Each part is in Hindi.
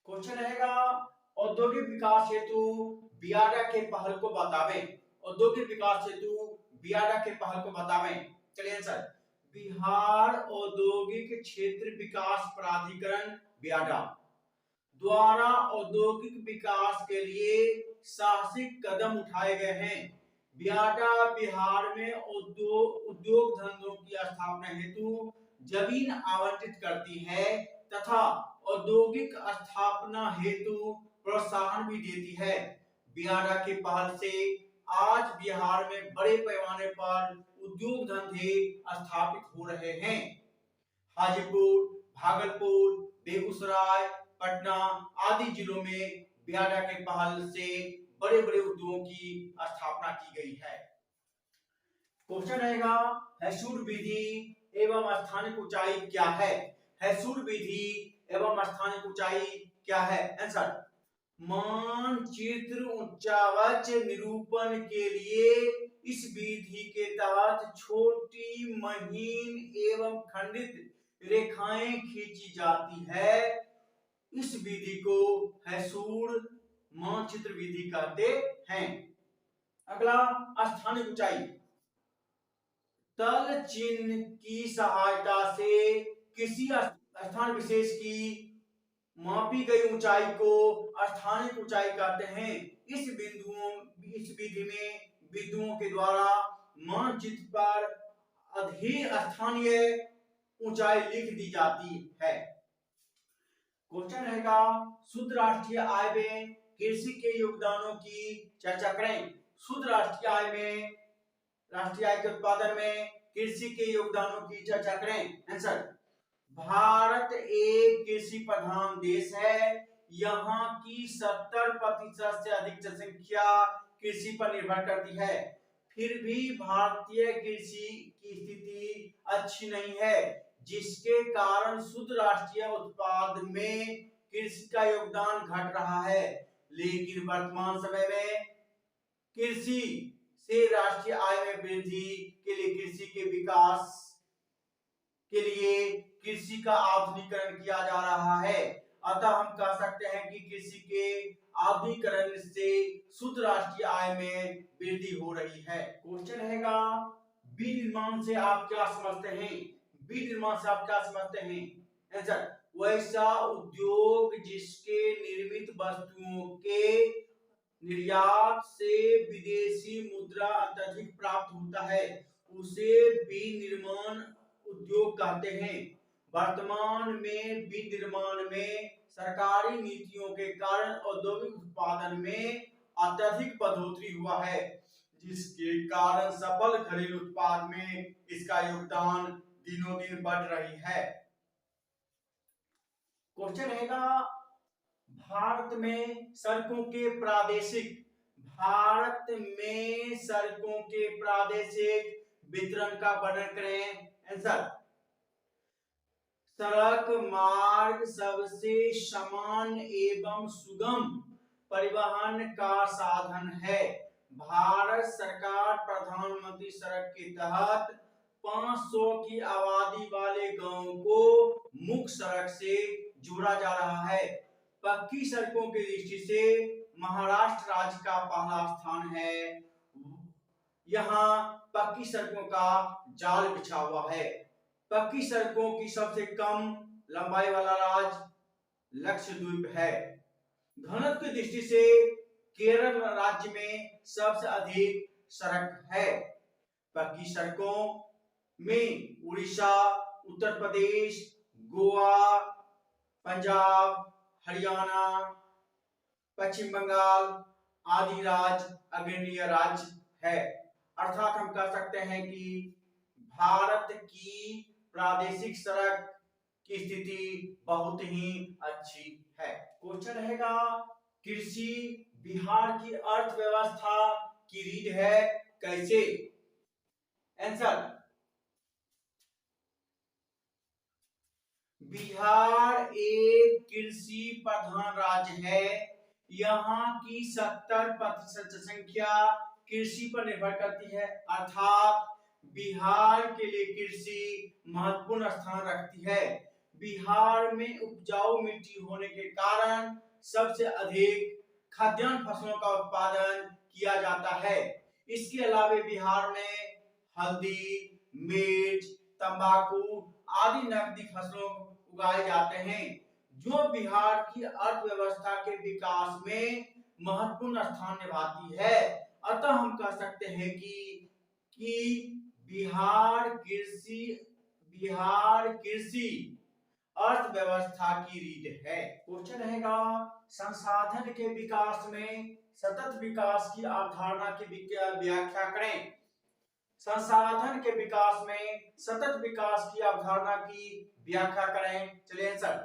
क्वेश्चन रहेगा औद्योगिक विकास हेतु बियाडा के पहल को बतावें। औद्योगिक विकास हेतु बियाडा के पहल को बतावें। चलिए आंसर, बिहार औद्योगिक क्षेत्र विकास प्राधिकरण बियाडा द्वारा औद्योगिक विकास के लिए साहसिक कदम उठाए गए हैं। बियाडा बिहार में उद्योग धंधों की स्थापना हेतु जमीन आवंटित करती है तथा औद्योगिक स्थापना हेतु प्रोत्साहन भी देती है। बियाडा की पहल से आज बिहार में बड़े पैमाने पर उद्योग धंधे स्थापित हो रहे हैं। हाजीपुर, भागलपुर, बेगूसराय, पटना आदि जिलों में बियाडा के पहल से बड़े बड़े उद्योगों की स्थापना की गई है। क्वेश्चन रहेगा हैसूर विधि एवं स्थानिक ऊंचाई क्या है। हैसूर विधि एवं स्थानिक ऊंचाई क्या है। आंसर, मानचित्र उच्चावच निरूपण के लिए इस विधि के तहत छोटी महीन एवं खंडित रेखाएं खींची जाती है। इस विधि को हैसूर मानचित्र विधि कहते हैं। अगला, स्थानिक ऊंचाई, तल चिन्ह की सहायता से किसी स्थान विशेष की मापी गई ऊंचाई को स्थानिक ऊंचाई कहते हैं। इस विधि में बिंदुओं के द्वारा मानचित्र पर अधिक स्थानीय ऊंचाई लिख दी जाती है। क्वेश्चन रहेगा शुद्ध राष्ट्रीय आय में कृषि के योगदानों की चर्चा करें। शुद्ध राष्ट्रीय आय में, राष्ट्रीय आय के उत्पादन में कृषि के योगदानों की चर्चा करें। आंसर, भारत एक कृषि प्रधान देश है। यहाँ की 70% से अधिक जनसंख्या कृषि पर निर्भर करती है। फिर भी भारतीय कृषि की स्थिति अच्छी नहीं है, जिसके कारण शुद्ध राष्ट्रीय उत्पाद में कृषि का योगदान घट रहा है। लेकिन वर्तमान समय में कृषि से राष्ट्रीय आय में वृद्धि के लिए कृषि के विकास के लिए कृषि का आधुनिकीकरण किया जा रहा है। अतः हम कह सकते हैं कि कृषि के आधुनिकीकरण से शुद्ध राष्ट्रीय आय में वृद्धि हो रही है। क्वेश्चन रहेगा विनिर्माण से आप क्या समझते हैं। विनिर्माण से आप क्या समझते हैं। आंसर, वैसा उद्योग जिसके निर्मित वस्तुओं के निर्यात से विदेशी मुद्रा अत्यधिक प्राप्त होता है, उसे विनिर्माण उद्योग कहते हैं। वर्तमान में विनिर्माण में सरकारी नीतियों के कारण औद्योगिक उत्पादन में अत्यधिक बढ़ोतरी हुआ है, जिसके कारण सफल घरेलू उत्पाद में इसका योगदान दिनों दिन बढ़ रही है। क्वेश्चन रहेगा भारत में सड़कों के प्रादेशिक वितरण का वर्णन करें। आंसर, सड़क मार्ग सबसे समान एवं सुगम परिवहन का साधन है। भारत सरकार प्रधानमंत्री सड़क के तहत 500 की आबादी वाले गांव को मुख्य सड़क से जोड़ा जा रहा है। पक्की सड़कों की दृष्टि से महाराष्ट्र राज्य का पहला स्थान है। यहाँ पक्की सड़कों का जाल बिछा हुआ है। पक्की सड़कों की सबसे कम लंबाई वाला राज्य लक्षद्वीप है। घनत्व की दृष्टि से केरल राज्य में सबसे अधिक सड़क है। पक्की सड़कों में उड़ीसा, उत्तर प्रदेश, गोवा, पंजाब, हरियाणा, पश्चिम बंगाल आदि राज्य अग्रणीय राज्य है। अर्थात हम कह सकते हैं कि भारत की प्रादेशिक सड़क की स्थिति बहुत ही अच्छी है। क्वेश्चन रहेगा कृषि बिहार की अर्थव्यवस्था की रीढ़ है, कैसे। आंसर, बिहार एक कृषि प्रधान राज्य है। यहाँ की 70% जनसंख्या कृषि पर निर्भर करती है। अर्थात बिहार के लिए कृषि महत्वपूर्ण स्थान रखती है। बिहार में उपजाऊ मिट्टी होने के कारण सबसे अधिक खाद्यान्न फसलों का उत्पादन किया जाता है। इसके अलावा बिहार में हल्दी, मिर्च, तंबाकू आदि नकदी फसलों उगाए जाते हैं, जो बिहार की अर्थव्यवस्था के विकास में महत्वपूर्ण स्थान निभाती है। अतः हम कह सकते हैं कि बिहार कृषि अर्थव्यवस्था की रीढ़ है। क्वेश्चन रहेगा, संसाधन के विकास में सतत विकास की अवधारणा की व्याख्या करें। संसाधन के विकास में सतत विकास की अवधारणा की व्याख्या करें। चलिए आंसर।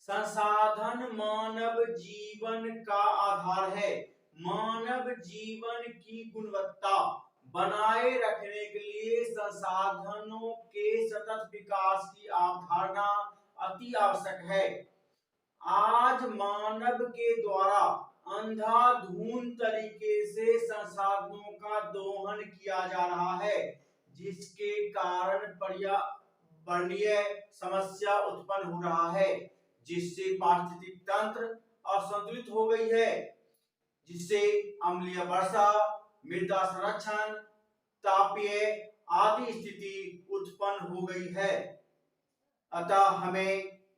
संसाधन मानव जीवन का आधार है। मानव जीवन की गुणवत्ता बनाए रखने के लिए संसाधनों के सतत विकास की अवधारणा अति आवश्यक है। आज मानव के द्वारा अंधाधुंध तरीके से संसाधनों का दोहन किया जा रहा है, जिसके कारण पर्यावरणीय समस्या उत्पन्न हो रहा है, जिससे पारिस्थितिक तंत्र असंतुलित हो गई है, जिससे अम्लीय वर्षा, मृदा संरक्षण, तापीय आदि स्थिति उत्पन्न हो गई है। अतः हमें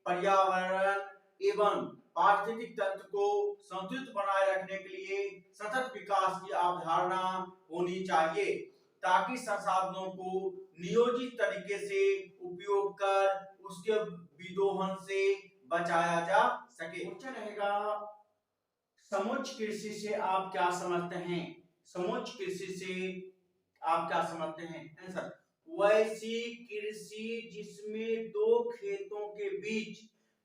पर्यावरण एवं पारिस्थितिक तंत्र को संतुलित बनाए रखने के लिए सतत विकास की अवधारणा होनी चाहिए, ताकि संसाधनों को नियोजित तरीके से उपयोग कर उसके विदोहन से बचाया जा सके। क्वेश्चन रहेगा, समुच्च कृषि से आप क्या समझते हैं? समुच्च कृषि से आप क्या समझते हैं? आंसर। वैसी कृषि जिसमें दो खेतों के बीच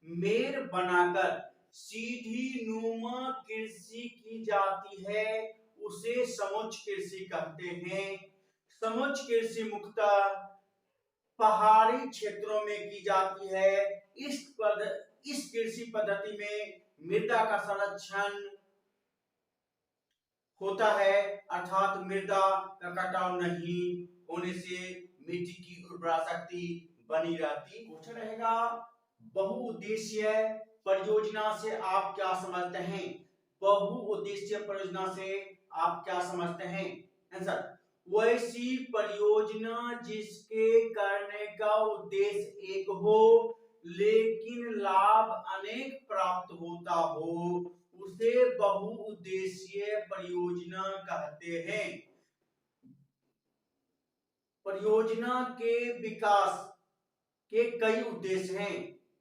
मेड़ बनाकर सीढ़ी नुमा कृषि की जाती है, उसे समुच्च कृषि कहते हैं। समुच्च कृषि मुख्यतः पहाड़ी क्षेत्रों में की जाती है। इस कृषि पद्धति में मृदा का संरक्षण होता है, अर्थात मृदा का कटाव नहीं होने से मिट्टी की उर्वरा शक्ति बनी रहती। क्वेश्चन रहेगा, बहुउद्देशीय परियोजना से आप क्या समझते हैं? बहुउद्देशीय परियोजना से आप क्या समझते हैं? आंसर। वैसी परियोजना जिसके करने का उद्देश्य एक हो लेकिन लाभ अनेक प्राप्त होता हो, उसे बहुउद्देशीय परियोजना कहते हैं। परियोजना के विकास के कई उद्देश्य हैं।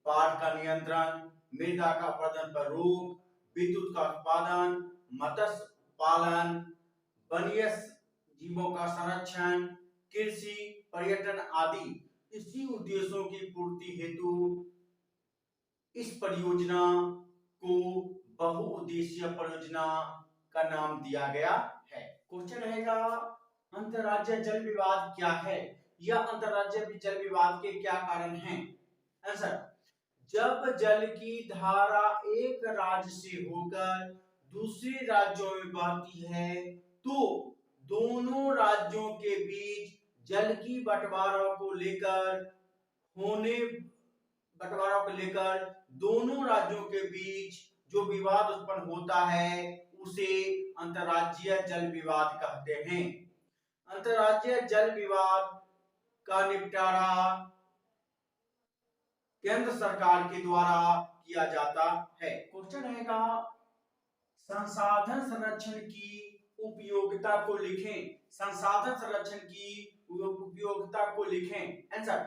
बाढ़ का नियंत्रण, मृदा का अपरदन पर रोक, विद्युत का उत्पादन, मत्स्य पालन, वन्य जीवों का संरक्षण, कृषि, पर्यटन आदि। इसी उद्देश्यों की पूर्ति हेतु इस परियोजना को बहुउद्देशीय परियोजना का नाम दिया गया है। क्वेश्चन रहेगा, अंतर्राज्यीय जल विवाद क्या है? यह अंतर्राज्यीय जल विवाद के क्या कारण हैं? आंसर। जब जल की धारा एक राज्य से होकर दूसरे राज्यों में बहती है, तो दोनों राज्यों के बीच जल की बंटवारा को लेकर दोनों राज्यों के बीच जो विवाद उत्पन्न होता है, उसे अंतर्राज्यीय जल विवाद कहते हैं। अंतर्राज्यीय जल विवाद का निपटारा केंद्र सरकार के द्वारा किया जाता है। क्वेश्चन रहेगा, संसाधन संरक्षण की उपयोगिता को लिखें। संसाधन संरक्षण की उपयोगिता को लिखें। आंसर।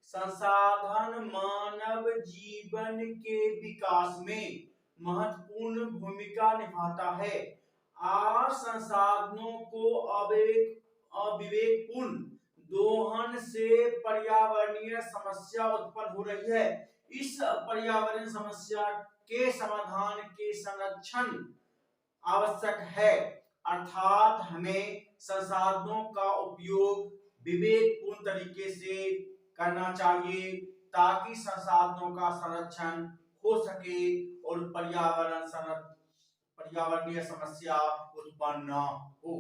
संसाधन मानव जीवन के विकास में महत्वपूर्ण भूमिका निभाता है। आज संसाधनों को अविवेकपूर्ण दोहन से पर्यावरणीय समस्या उत्पन्न हो रही है। इस पर्यावरणीय समस्या के समाधान के संरक्षण आवश्यक है, अर्थात हमें संसाधनों का उपयोग विवेकपूर्ण तरीके से करना चाहिए, ताकि संसाधनों का संरक्षण हो सके और पर्यावरणीय समस्या उत्पन्न न हो।